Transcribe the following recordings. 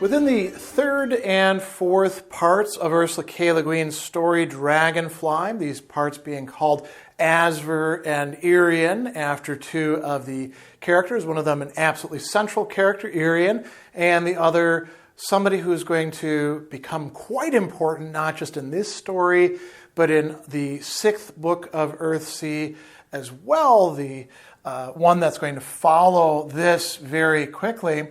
Within the third and fourth parts of Ursula K. Leguin's story, Dragonfly, these parts being called Asver and Irian, after two of the characters, one of them an absolutely central character, Irian, and the other somebody who is going to become quite important, not just in this story, but in the sixth book of Earthsea as well, the one that's going to follow this very quickly.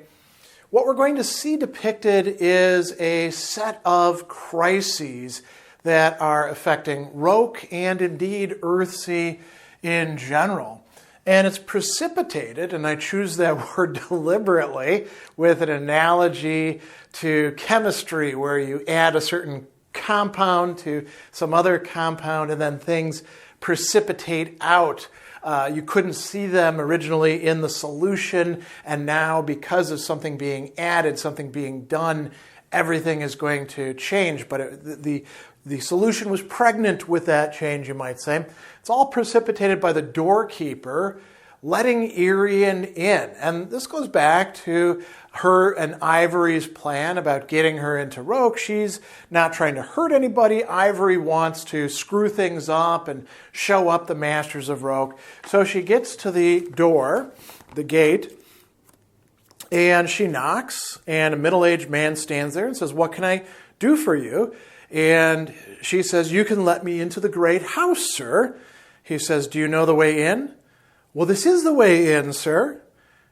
What we're going to see depicted is a set of crises that are affecting Roke and indeed Earthsea in general. And it's precipitated, and I choose that word deliberately, with an analogy to chemistry where you add a certain compound to some other compound and then things precipitate out. You couldn't see them originally in the solution, and now because of something being added, something being done, everything is going to change. But the solution was pregnant with that change, you might say. It's all precipitated by the doorkeeper letting Irian in. And this goes back to her and Ivory's plan about getting her into Roke. She's not trying to hurt anybody. Ivory wants to screw things up and show up the masters of Roke. So she gets to the door, the gate, and she knocks, and a middle-aged man stands there and says, "What can I do for you?" And she says, "You can let me into the great house, sir." He says, "Do you know the way in?" "Well, this is the way in, sir."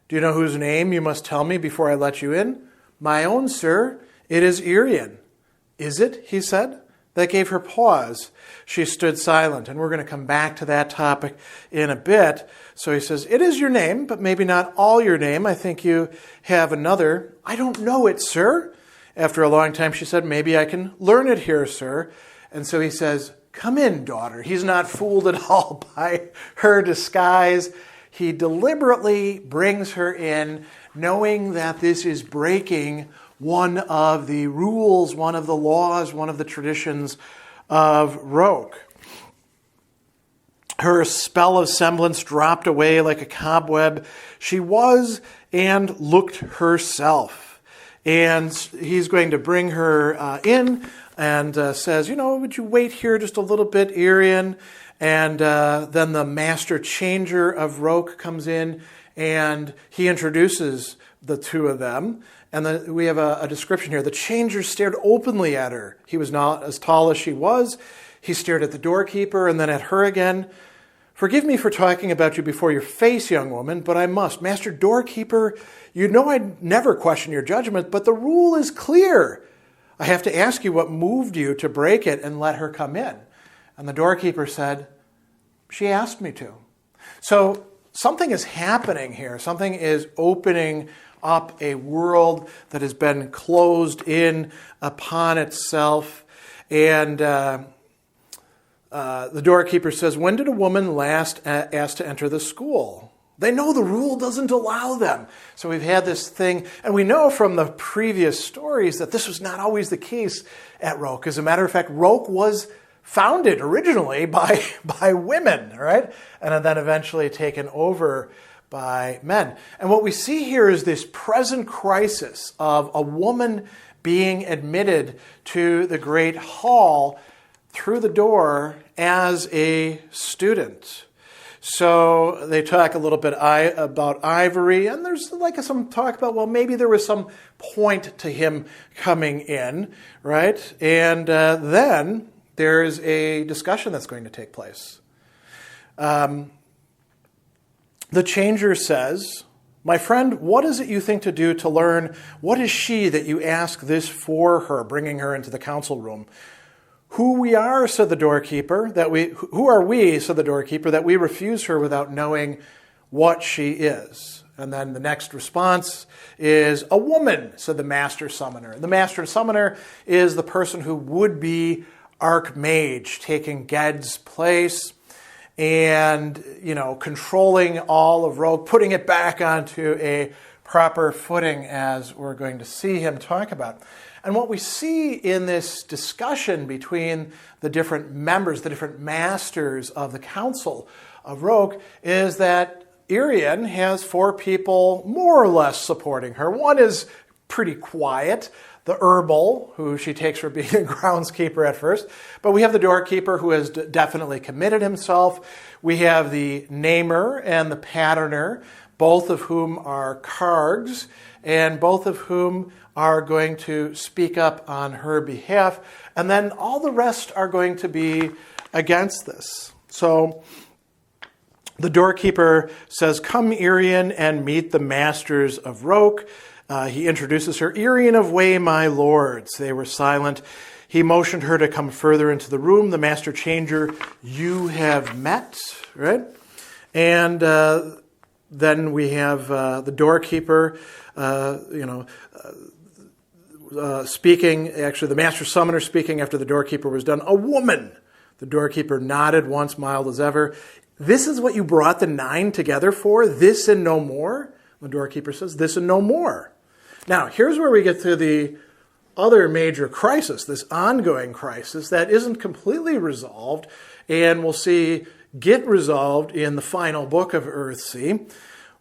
"Do you know whose name you must tell me before I let you in?" "My own, sir. It is Irian." "Is it?" he said. That gave her pause. She stood silent, and we're going to come back to that topic in a bit. So he says, "It is your name, but maybe not all your name. I think you have another." "I don't know it, sir." After a long time, she said, "Maybe I can learn it here, sir." And so he says, "Come in, daughter." He's not fooled at all by her disguise. He deliberately brings her in, knowing that this is breaking one of the rules, one of the laws, one of the traditions of Roke. Her spell of semblance dropped away like a cobweb. She was and looked herself. And he's going to bring her in and says, "Would you wait here just a little bit, Irian?" And then the master changer of Roke comes in, and he introduces the two of them. And we have a description here. The changer stared openly at her. He was not as tall as she was. He stared at the doorkeeper and then at her again. "Forgive me for talking about you before your face, young woman, but I must. Master Doorkeeper, you know I'd never question your judgment, but the rule is clear. I have to ask you what moved you to break it and let her come in." And the doorkeeper said, "She asked me to." So something is happening here. Something is opening up a world that has been closed in upon itself. And the doorkeeper says, "When did a woman last ask to enter the school?" They know the rule doesn't allow them. So we've had this thing, and we know from the previous stories that this was not always the case at Roke. As a matter of fact, Roke was founded originally by women, right? And then eventually taken over by men. And what we see here is this present crisis of a woman being admitted to the great hall through the door as a student. So they talk a little bit about Ivory, and there's some talk about, well, maybe there was some point to him coming in, right? And then there is a discussion that's going to take place. The changer says, "My friend, what is it you think to do to learn? What is she that you ask this for her?" bringing her into the council room. "Who we are," said the doorkeeper, "who are we," said the doorkeeper, "that we refuse her without knowing what she is?" And then the next response is, "A woman," said the Master Summoner. The Master Summoner is the person who would be archmage, taking Ged's place and, controlling all of Roke, putting it back onto a proper footing, as we're going to see him talk about. And what we see in this discussion between the different members, the different masters of the Council of Roke, is that Irian has four people more or less supporting her. One is pretty quiet. The herbal, who she takes for being a groundskeeper at first. But we have the doorkeeper, who has definitely committed himself. We have the namer and the patterner, both of whom are cargs, and both of whom are going to speak up on her behalf. And then all the rest are going to be against this. So the doorkeeper says, "Come, Irian, and meet the masters of Roke." He introduces her, "Irian of way, my lords." They were silent. He motioned her to come further into the room. "The master changer you have met," right? And then we have the doorkeeper, speaking. Actually, the master summoner speaking after the doorkeeper was done. "A woman." The doorkeeper nodded once, mild as ever. "This is what you brought the 9 together for? This and no more?" The doorkeeper says, "This and no more." Now, here's where we get to the other major crisis, this ongoing crisis that isn't completely resolved, and we'll see get resolved in the final book of Earthsea.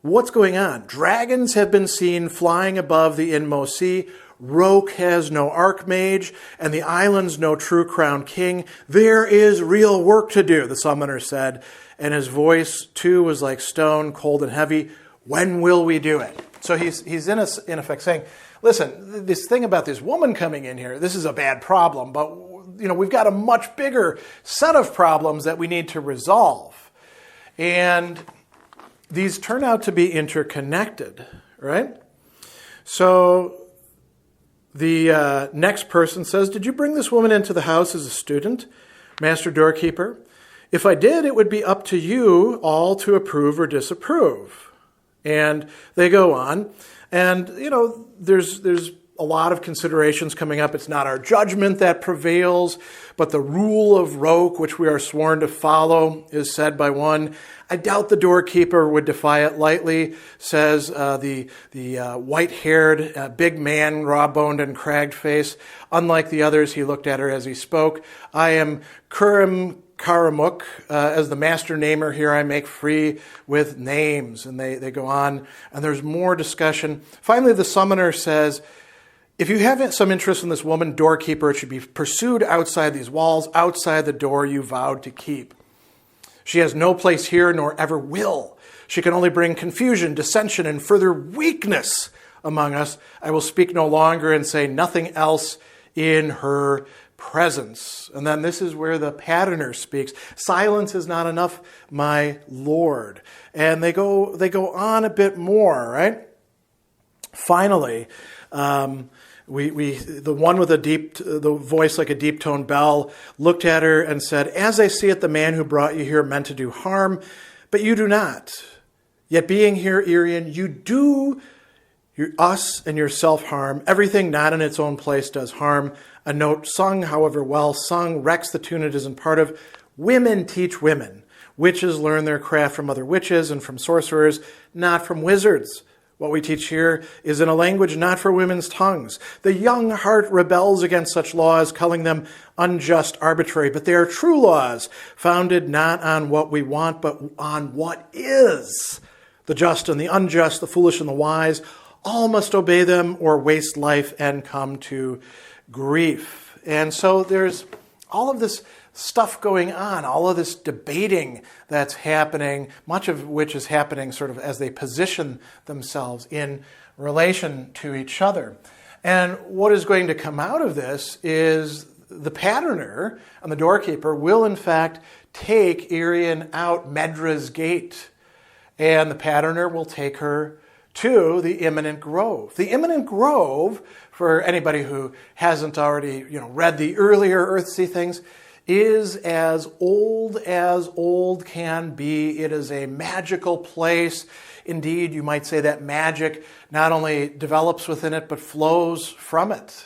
What's going on? Dragons have been seen flying above the inmost sea. Roke has no archmage, and the island's no true crowned king. There is real work to do, the summoner said, and his voice, too, was like stone, cold and heavy. "When will we do it?" So he's in effect saying, listen, this thing about this woman coming in here, this is a bad problem, but we've got a much bigger set of problems that we need to resolve. And these turn out to be interconnected, right? So the next person says, "Did you bring this woman into the house as a student, Master Doorkeeper? If I did, it would be up to you all to approve or disapprove." And they go on. And, there's a lot of considerations coming up. It's not our judgment that prevails, but the rule of Roke, which we are sworn to follow, is said by one. "I doubt the doorkeeper would defy it lightly," says the white-haired big man, raw-boned and cragged face. Unlike the others, he looked at her as he spoke. "I am Kurim Karamuk, as the master namer here, I make free with names." And they go on, and there's more discussion. Finally, the summoner says, "If you have some interest in this woman, doorkeeper, it should be pursued outside these walls, outside the door you vowed to keep. She has no place here, nor ever will. She can only bring confusion, dissension, and further weakness among us. I will speak no longer and say nothing else in her presence." And then this is where the patterner speaks. "Silence is not enough, my lord." And they go on a bit more, right? Finally, the one with the voice like a deep-toned bell looked at her and said, "As I see it, the man who brought you here meant to do harm, but you do not. Yet being here, Irian, you do us and yourself harm. Everything not in its own place does harm. A note sung, however well sung, wrecks the tune it isn't part of. Women teach women. Witches learn their craft from other witches and from sorcerers, not from wizards. What we teach here is in a language not for women's tongues. The young heart rebels against such laws, calling them unjust, arbitrary, but they are true laws, founded not on what we want, but on what is. The just and the unjust, the foolish and the wise, all must obey them or waste life and come to grief." And so there's all of this stuff going on, all of this debating that's happening, much of which is happening sort of as they position themselves in relation to each other. And what is going to come out of this is the patterner and the doorkeeper will in fact take Irian out Medra's gate, and the patterner will take her to the imminent grove. The imminent grove, for anybody who hasn't already read the earlier Earthsea things, is as old can be. It is a magical place. Indeed, you might say that magic not only develops within it, but flows from it.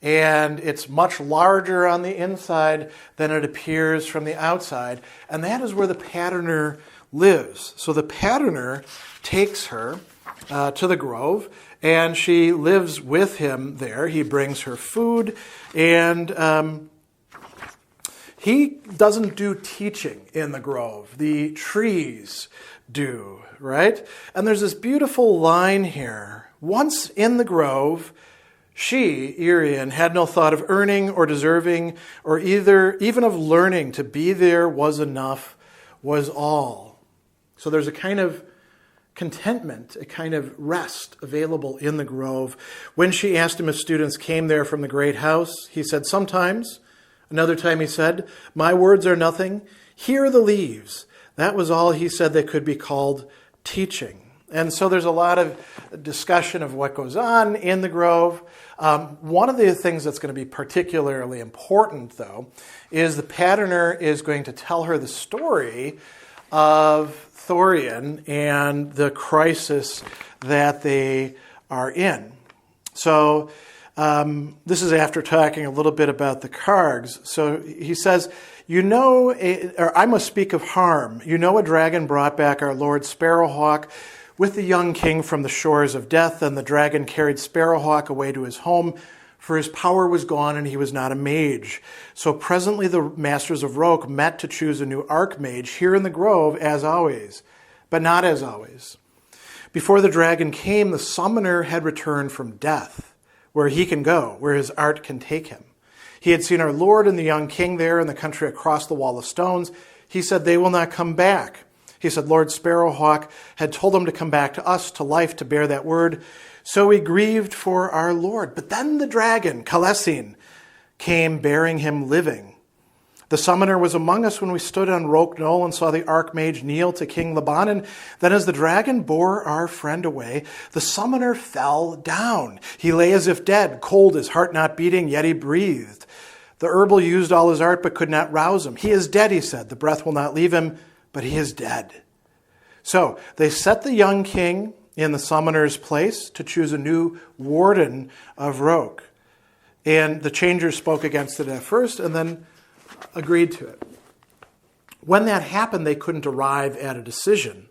And it's much larger on the inside than it appears from the outside. And that is where the patterner lives. So the patterner takes her to the grove, and she lives with him there. He brings her food, and he doesn't do teaching in the grove. The trees do, right? And there's this beautiful line here. Once in the grove, she, Irian, had no thought of earning or deserving or even of learning. To be there was enough, was all. So there's a kind of contentment, a kind of rest available in the grove. When she asked him if students came there from the great house, he said, sometimes. Another time he said, my words are nothing. Here are the leaves. That was all he said that could be called teaching. And so there's a lot of discussion of what goes on in the grove. One of the things that's going to be particularly important, though, is the patterner is going to tell her the story of Thorion and the crisis that they are in. So this is after talking a little bit about the Kargs. So he says, or I must speak of harm. You know a dragon brought back our Lord Sparrowhawk with the young king from the shores of death, and the dragon carried Sparrowhawk away to his home, for his power was gone and he was not a mage. So presently the masters of Roke met to choose a new archmage here in the grove as always, but not as always. Before the dragon came, the summoner had returned from death, where he can go, where his art can take him. He had seen our Lord and the young king there in the country across the wall of stones. He said, they will not come back. He said, Lord Sparrowhawk had told him to come back to us, to life, to bear that word. So we grieved for our Lord. But then the dragon, Kalesin, came bearing him living. The summoner was among us when we stood on Roke Knoll and saw the archmage kneel to King Lebannen. Then as the dragon bore our friend away, the summoner fell down. He lay as if dead, cold, his heart not beating, yet he breathed. The herbal used all his art, but could not rouse him. He is dead, he said. The breath will not leave him, but he is dead. So they set the young king in the summoner's place to choose a new warden of Roke. And the changers spoke against it at first and then agreed to it. When that happened, they couldn't arrive at a decision.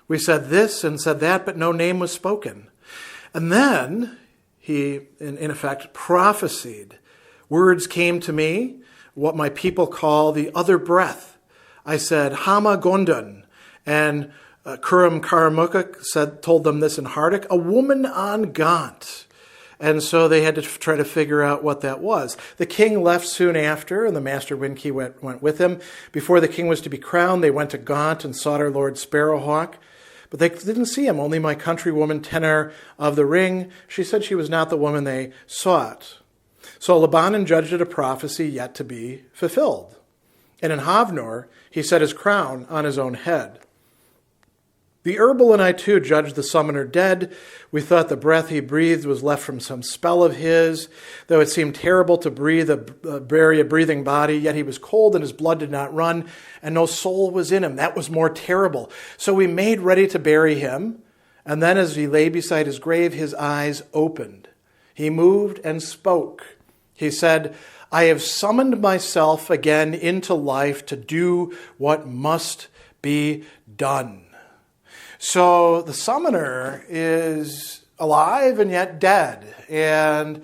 We said this and said that, but no name was spoken. And then he, in effect, prophesied. Words came to me, what my people call the other breath. I said, Hama Gondun, and Kurum Karamukuk told them this in Hardic, a woman on Gaunt. And so they had to try to figure out what that was. The king left soon after, and the Master Windkey went with him. Before the king was to be crowned, they went to Gaunt and sought our Lord Sparrowhawk. But they didn't see him, only my countrywoman Tenor of the Ring. She said she was not the woman they sought. So Lebannen judged it a prophecy yet to be fulfilled. And in Havnor, he set his crown on his own head. The herbal and I too judged the summoner dead. We thought the breath he breathed was left from some spell of his. Though it seemed terrible to bury a breathing body, yet he was cold and his blood did not run, and no soul was in him. That was more terrible. So we made ready to bury him, and then as he lay beside his grave, his eyes opened. He moved and spoke. He said, I have summoned myself again into life to do what must be done. So the summoner is alive and yet dead and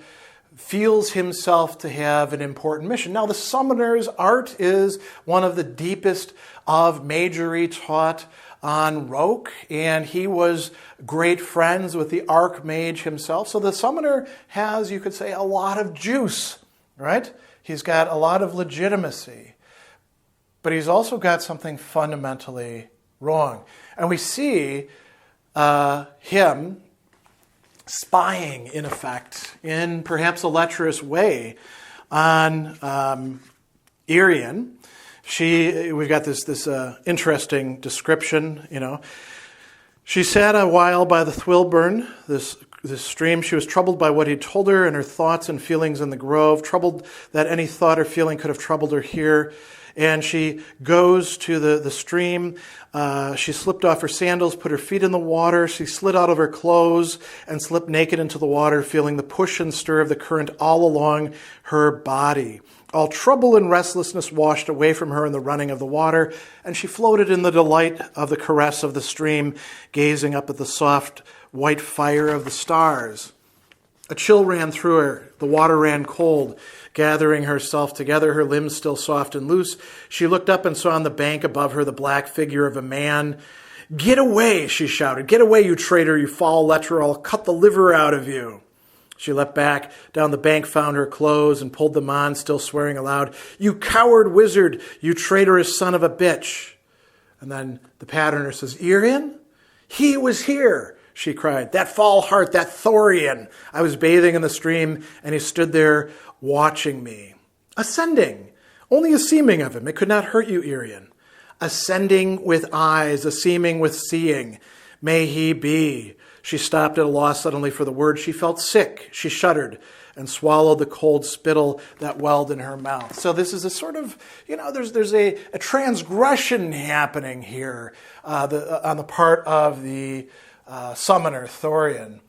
feels himself to have an important mission. Now the summoner's art is one of the deepest of magery taught on Roke, and he was great friends with the archmage himself. So the summoner has, you could say, a lot of juice, right? He's got a lot of legitimacy, but he's also got something fundamentally wrong. And we see him spying, in effect, in perhaps a lecherous way on Irian. We've got this interesting description, She sat a while by the Thwilburn, this stream. She was troubled by what he told her and her thoughts and feelings in the grove, troubled that any thought or feeling could have troubled her here. And she goes to the stream. She slipped off her sandals, put her feet in the water. She slid out of her clothes and slipped naked into the water, feeling the push and stir of the current all along her body. All trouble and restlessness washed away from her in the running of the water, and she floated in the delight of the caress of the stream, gazing up at the soft white fire of the stars. A chill ran through her. The water ran cold. Gathering herself together, her limbs still soft and loose, she looked up and saw on the bank above her the black figure of a man. "Get away," she shouted. "Get away, you traitor, you foul lecher. I'll cut the liver out of you." She leapt back down the bank, found her clothes, and pulled them on, still swearing aloud. "You coward wizard, you traitorous son of a bitch." And then the patterner says, "Irian? He was here," she cried. "That foul heart, that Thorion. I was bathing in the stream, and he stood there watching me. Ascending, only a seeming of him. It could not hurt you, Irian. Ascending with eyes, a seeming with seeing. May he be." She stopped at a loss suddenly for the word. She felt sick. She shuddered and swallowed the cold spittle that welled in her mouth. So this is a sort of, there's a transgression happening here on the part of the summoner Thorion.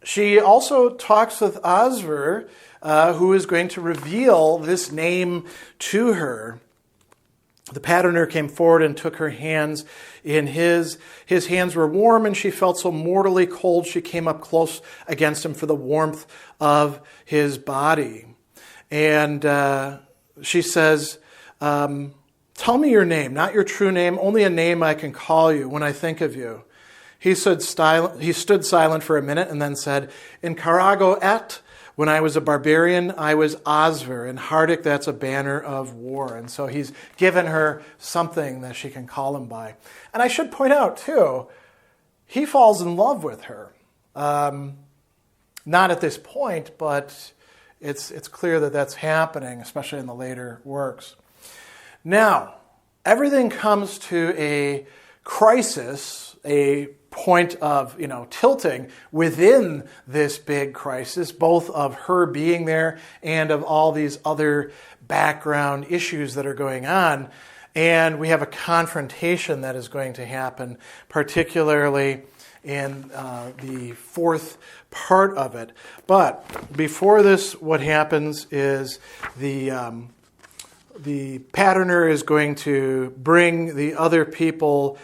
She also talks with Asver, who is going to reveal this name to her. The patterner came forward and took her hands in his. His hands were warm, and she felt so mortally cold she came up close against him for the warmth of his body. And she says, "Tell me your name, not your true name, only a name I can call you when I think of you." He stood silent for a minute and then said, "In Carago et, when I was a barbarian, I was Asver. In Hardic, that's a banner of war." And so he's given her something that she can call him by. And I should point out, too, he falls in love with her. Not at this point, but it's clear that that's happening, especially in the later works. Now, everything comes to a crisis, a point of tilting within this big crisis, both of her being there and of all these other background issues that are going on. And we have a confrontation that is going to happen, particularly in the fourth part of it. But before this, what happens is the patterner is going to bring the other people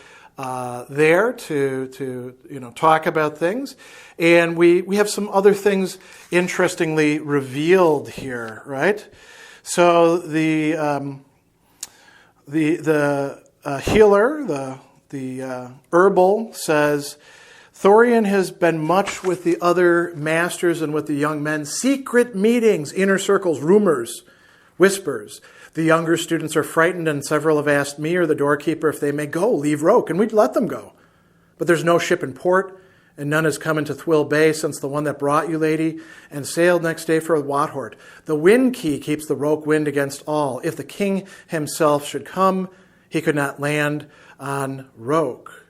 there to talk about things, and we have some other things interestingly revealed here, right? So the healer, the herbal, says, "Thorion has been much with the other masters and with the young men. Secret meetings, inner circles, rumors, whispers. The younger students are frightened, and several have asked me or the doorkeeper if they may go, leave Roke, and we'd let them go. But there's no ship in port, and none has come into Thwill Bay since the one that brought you, lady, and sailed next day for Wathort. The wind key keeps the Roke wind against all. If the king himself should come, he could not land on Roke."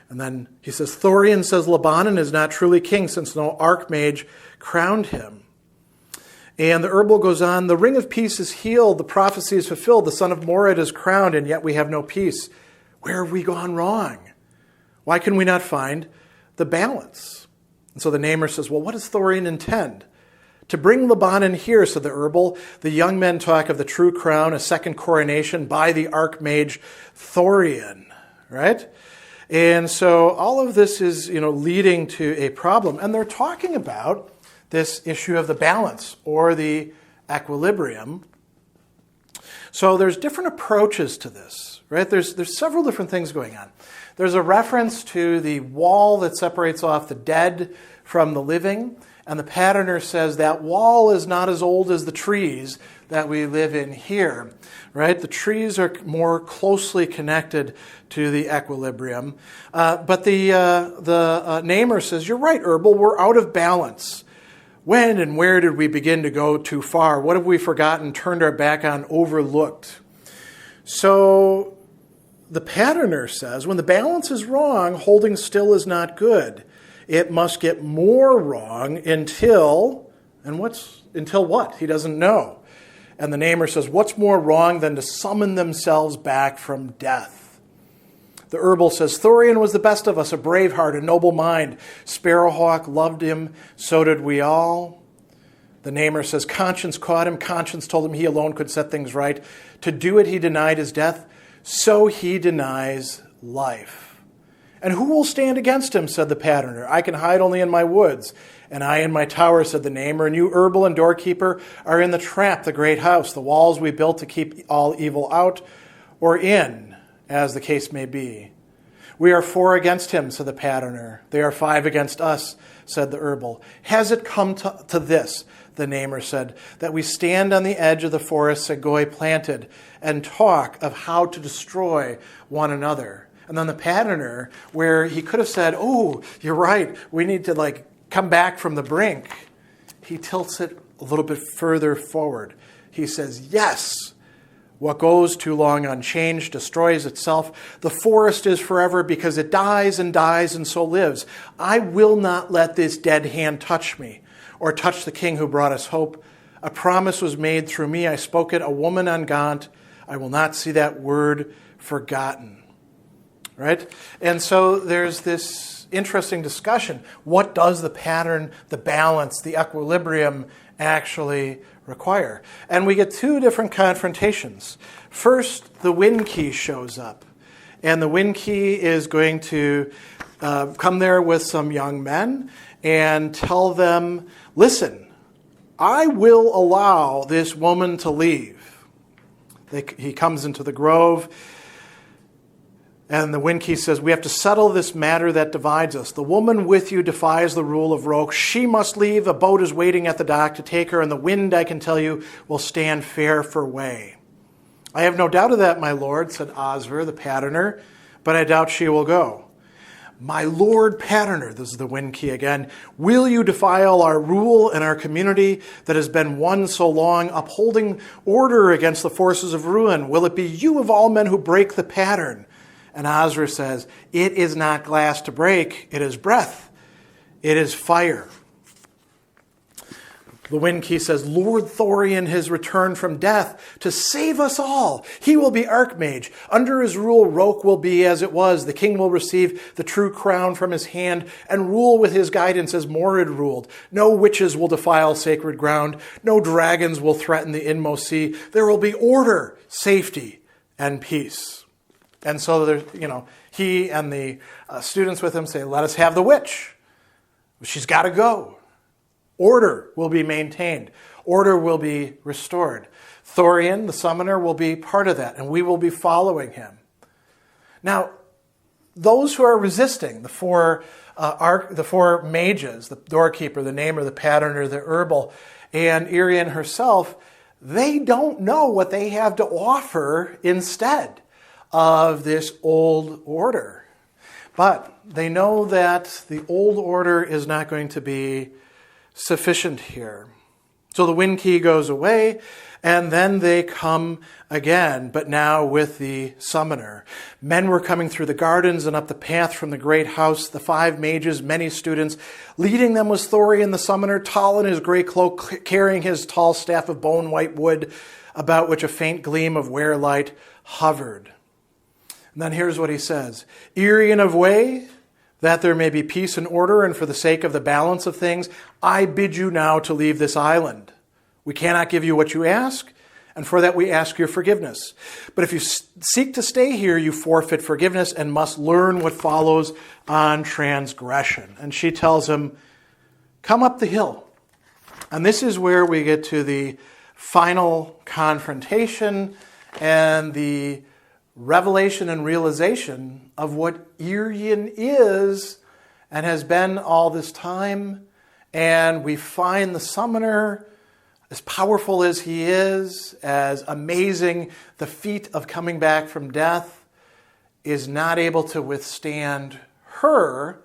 And then he says, "Thorion says Lebannen is not truly king since no archmage crowned him." And the herbal goes on, "The ring of peace is healed, the prophecy is fulfilled, the son of Mored is crowned, and yet we have no peace. Where have we gone wrong? Why can we not find the balance?" And so the namer says, "Well, what does Thorion intend?" "To bring Lebannen here," said the herbal. "The young men talk of the true crown, a second coronation by the archmage Thorion," right? And so all of this is, leading to a problem. And they're talking about this issue of the balance or the equilibrium. So there's different approaches to this, right? There's several different things going on. There's a reference to the wall that separates off the dead from the living, and the patterner says that wall is not as old as the trees that we live in here, right? The trees are more closely connected to the equilibrium. But the namer says, "You're right, herbal, we're out of balance. When and where did we begin to go too far? What have we forgotten, turned our back on, overlooked?" So the patterner says, when the balance is wrong, holding still is not good. It must get more wrong until what? He doesn't know. And the namer says, what's more wrong than to summon themselves back from death? The herbal says, Thorion was the best of us, a brave heart, a noble mind. Sparrowhawk loved him, so did we all. The namer says, conscience caught him. Conscience told him he alone could set things right. To do it, he denied his death, so he denies life. "And who will stand against him?" said the patterner. "I can hide only in my woods. And I in my tower," said the namer. "And you, Herbal and Doorkeeper, are in the trap, the great house, the walls we built to keep all evil out, or in, as the case may be." "We are 4 against him," said the patterner. "They are 5 against us," said the Herbal. "Has it come to this," the namer said, "that we stand on the edge of the forest Segoy planted and talk of how to destroy one another?" And then the patterner, where he could have said, "Oh, you're right, we need to come back from the brink," he tilts it a little bit further forward. He says, "Yes, what goes too long unchanged destroys itself. The forest is forever because it dies and dies and so lives. I will not let this dead hand touch me or touch the king who brought us hope. A promise was made through me. I spoke it, a woman on Gaunt. I will not see that word forgotten." Right? And so there's this interesting discussion. What does the pattern, the balance, the equilibrium actually require? And we get 2 different confrontations. First, the wind key shows up. And the wind key is going to come there with some young men and tell them, "Listen, I will allow this woman to leave." He comes into the grove. And the wind key says, "We have to settle this matter that divides us. The woman with you defies the rule of Roke. She must leave. A boat is waiting at the dock to take her, and the wind, I can tell you, will stand fair for way." "I have no doubt of that, my lord," said Osver, the patterner, "but I doubt she will go." "My lord patterner," this is the wind key again, "will you defile our rule and our community that has been won so long, upholding order against the forces of ruin? Will it be you of all men who break the pattern?" And Osra says, "It is not glass to break, it is breath, it is fire." The wind key says, "Lord Thorion has returned from death to save us all. He will be archmage. Under his rule, Roke will be as it was. The king will receive the true crown from his hand and rule with his guidance as Morid ruled. No witches will defile sacred ground. No dragons will threaten the inmost sea. There will be order, safety, and peace." And so there's, he and the students with him say, "Let us have the witch. She's got to go. Order will be maintained. Order will be restored. Thorion, the summoner, will be part of that, and we will be following him." Now, those who are resisting, the four mages, the doorkeeper, the namer, the patterner, the herbal, and Irian herself, they don't know what they have to offer instead of this old order. But they know that the old order is not going to be sufficient here. So the wind key goes away, and then they come again, but now with the summoner. Men were coming through the gardens and up the path from the great house, the 5 mages, many students. Leading them was Thorion the summoner, tall in his gray cloak, carrying his tall staff of bone-white wood, about which a faint gleam of wear-light hovered. And then here's what he says. "Irian of way, that there may be peace and order, and for the sake of the balance of things, I bid you now to leave this island. We cannot give you what you ask, and for that we ask your forgiveness. But if you seek to stay here, you forfeit forgiveness and must learn what follows on transgression." And she tells him, "Come up the hill." And this is where we get to the final confrontation and the revelation and realization of what Irian is and has been all this time. And we find the summoner, as powerful as he is, as amazing the feat of coming back from death, is not able to withstand her,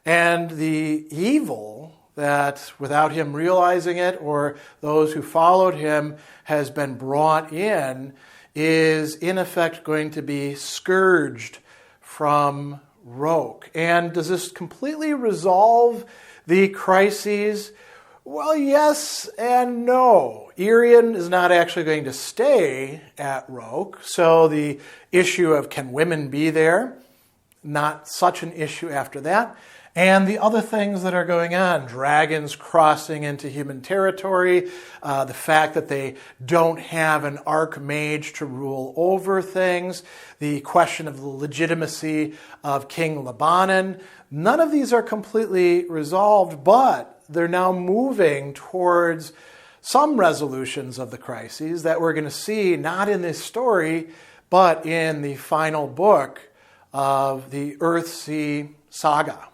and the evil that, without him realizing it or those who followed him, has been brought in, is in effect going to be scourged from Roke. And does this completely resolve the crises? Well, yes and no. Irian is not actually going to stay at Roke, so the issue of can women be there, not such an issue after that. And the other things that are going on, dragons crossing into human territory, the fact that they don't have an archmage to rule over things, the question of the legitimacy of King Lebannen. None of these are completely resolved, but they're now moving towards some resolutions of the crises that we're going to see not in this story, but in the final book of the Earthsea saga.